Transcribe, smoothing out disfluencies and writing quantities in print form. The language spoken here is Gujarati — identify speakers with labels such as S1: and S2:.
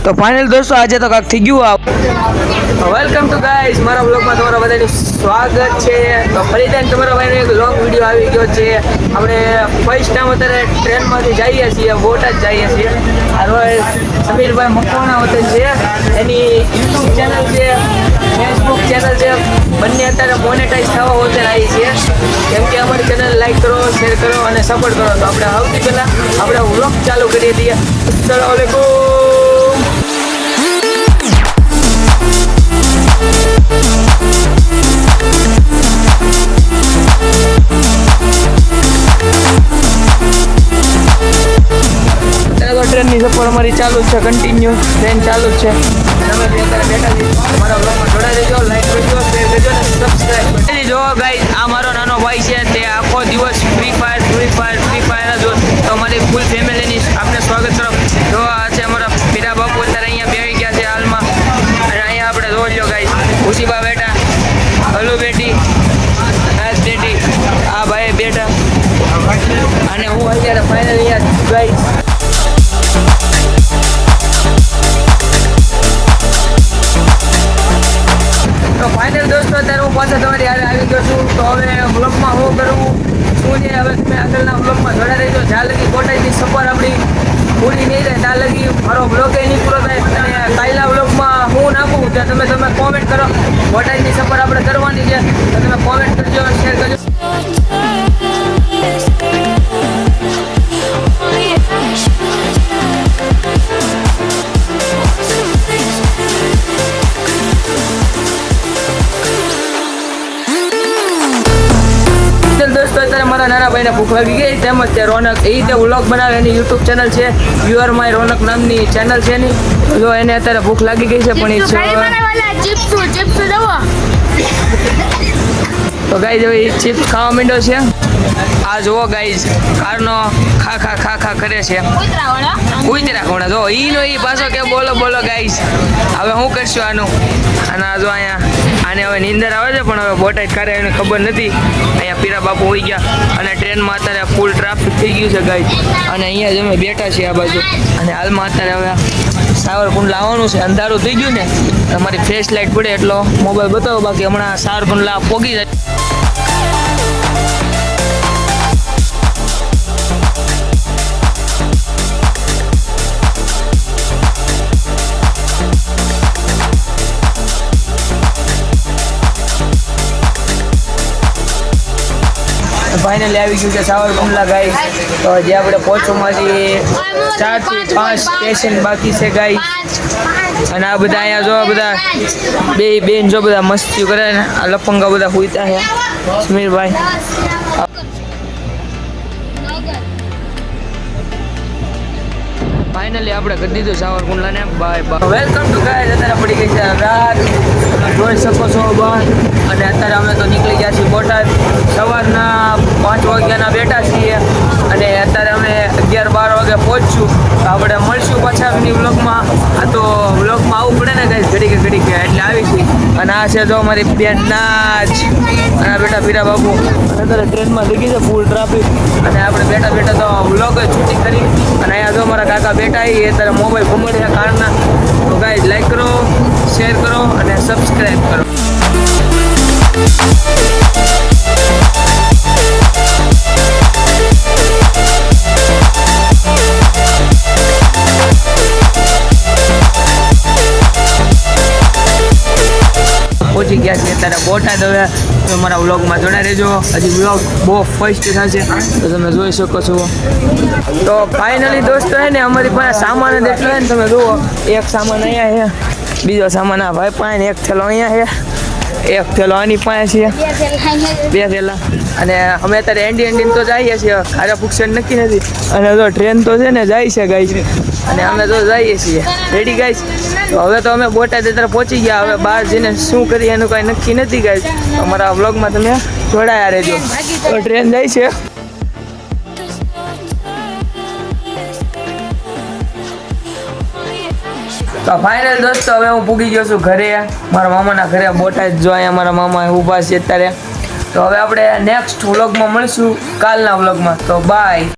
S1: તો ફાઇનલ દોસ્તો આજે તો કાંક થઈ ગયું. વેલકમ ટુ ગાઈઝ, મારા બ્લોગમાં તમારા બધાનું સ્વાગત છે. તો ફરીથી તમારા ભાઈનો એક લોંગ વિડીયો આવી ગયો છે. આપણે ફર્સ્ટ ટાઈમ અત્યારે ટ્રેનમાંથી જઈએ છીએ, બોટાદ જઈએ છીએ. હવે સમીરભાઈ મકવાણા હોટલ છે, એની યુટ્યુબ ચેનલ છે, ફેસબુક ચેનલ છે, બંને અત્યારે મોનેટાઈઝ થવા હોટલ આવી છે. કેમ કે અમારી ચેનલ લાઈક કરો, શેર કરો અને સપોર્ટ કરો. તો આપણે સૌથી પહેલાં આપણે વ્લોગ ચાલુ કરી દઈએ. અસ્સલામુ અલૈકુમ. ટ્રેનની સફર અમારી ચાલુ જ છે, કન્ટિન્યુ ટ્રેન ચાલુ જ છે. તમે બી અત્યારે બેઠા છીએ, મારા બ્લોગમાં જોડાઈ રહેજો, લાઈક કરજો, શેર કરજો અને સબસ્ક્રાઈબ કરજો. જો ગાઈઝ, આ મારો નાનો ભાઈ છે, તે આખો દિવસ ફ્રી ફાયર જ હોય. તો અમારી ફૂલ ફેમિલીની આપણે સ્વાગત કરો. જો આ છે અમારા પીરા બાપુ, અત્યારે અહીંયા બેસી ગયા છે હાલમાં. અને અહીંયા આપણે જોઈ લો ગાઈઝ, ખુશીબા બેઠા, હલુ બેટી, નાચ બેટી, આ ભાઈ બેઠા અને હું અત્યારે ફાઇનલ અહીંયા ગાઈઝ. તો ફાઇનલ દોસ્તો અત્યારે હું પાછા તમારી યારે આવી ગયો છું. તો હવે બ્લોગમાં હું કરું શું છે, હવે તમે આગળના બ્લોગમાં જોડા રહીજો. જ્યાં લગી બોટાદની સફર આપણી પૂરી નહીં રહે ત્યાં લગી મારો બ્લોગ એ નહીં પૂરો થાય. અને કાલના બ્લોગમાં હું નાખું ત્યાં તમે કોમેન્ટ કરો. બોટાદની સફર આપણે કરવાની છે તો તમે કોમેન્ટ કરજો, શેર કરજો. દોસ્તો અત્યારે મારા નાના ભાઈને ભૂખ લાગી ગઈ, તેમજ તે રોનક એ રીતે વ્લોગ બનાવે, એની યુટ્યુબ ચેનલ છે, યુ આર માય રોનક નામની ચેનલ છે એની. જો એને અત્યારે ભૂખ લાગી ગઈ છે પણ તો ગાઈઝ હવે એ ચિપ્સ ખાવા માંડ્યો છે. આ જુઓ ગાઈઝ, કારનો ખા કરે છે કુતરા કોણા. જો ઈનો ઈ પાછો કે બોલો ગાઈઝ. હવે શું કરશું આનું? અને આ જો અહીંયા આને હવે નીંદર આવે છે, પણ હવે બોટાદ કારે એને ખબર નથી. અહીંયા પીરા બાપુ હોઈ ગયા અને ટ્રેનમાં અત્યારે ફૂલ ટ્રાફિક થઈ ગયું છે ગાઈઝ. અને અહીંયા જ અમે બેઠા છીએ આ બાજુ. અને હાલમાં અત્યારે હવે સાવરકુંડલા આવવાનું છે, અંધારું થઈ ગયું ને, અમારી ફ્લેશ લાઇટ પડે એટલો મોબાઈલ બતાવો, બાકી હમણાં સાવરકુંડલા પોગી જાય. ફાઇનલી આવી ગયું છે સાવરકુંડલા ગાઈસ. તો જે આપણે પહોંચવામાંથી 4 થી 5 સ્ટેશન બાકી છે ગાઈસ. અને આ બધા અહીંયા જો બધા બે બેન જો બધા મસ્તી કરે ને, આ લફંગા બધા હુઈતા છે. સમીરભાઈ ફાઇનલી આપણે કરી દીધું સાવરકુંડલાને બાય. Welcome to guys. અત્યારે પડી ગઈ છે રાત, જોઈ શકો છો બહાર. અને અત્યારે અમે તો નીકળી ગયા છીએ બોટાદ. સવારના 5 વાગ્યાના બેઠા છીએ અને અત્યારે અમે 11-12 વાગે પહોંચશું. તો આપણે મળશું પાછા એમની વ્લોગમાં. આ તો વ્લોગમાં આવવું પડે ને ગાઈસ, ઘડીકે એટલે આવી છીએ. અને આ છે જો અમારી બેન નાચ, અને બેટા પીરા બાપુ. અત્યારે ટ્રેનમાં થઈ ગઈ છે ફૂલ ટ્રાફિક અને આપણે બેઠા તો વ્લોગ જ શૂટિંગ કરી. અને અહીંયા જો મારા કાકા બેઠા એ અત્યારે મોબાઈલ ઘૂમડે છે કારના. તો ગાઈસ લાઈક કરો, શેર કરો અને સબસ્ક્રાઈબ કરો. પહોંચી ગયા છે અત્યારે બોટાદ. હવે મારા વ્લોગમાં જોડાઈ રહેજો, હજી વ્લોગ બહુ ફર્સ્ટ થશે તો તમે જોઈ શકો છો. તો ફાઇનલી દોસ્તો હે ને, અમારી પાસે સામાન જ એટલો છે ને, તમે જુઓ. એક સામાન અહીંયા છે, બીજો સામાન આ ભાઈ પાસે, એક થેલો અહીંયા છે, એક થેલો આની પાસે છે, 2 થેલા. અને અમે અત્યારે એન્ડી તો જઈએ છીએ, ખારા ફુક્શન નક્કી નથી. અને જો ટ્રેન તો છે ને જાય છે ગાઈસ, અને અમે તો જઈએ છીએ. Ready guys? તો હવે તો અમે બોટાદ અત્યારે પહોંચી ગયા. હવે બહાર જઈને શું કરીએ એનું કાંઈ નક્કી નથી ગાઈસ. અમારા વ્લોગમાં તમે જોડાયા રહેજો. તો ટ્રેન જાય છે. તો ફાઇનલ દોસ્તો હવે હું પૂગી ગયો છું ઘરે, મારા મામાના ઘરે બોટાદ. જો અહીંયા મારા મામા ઊભા છે અત્યારે. તો હવે આપણે નેક્સ્ટ વ્લોગમાં મળશું, કાલના વ્લોગમાં. તો બાય.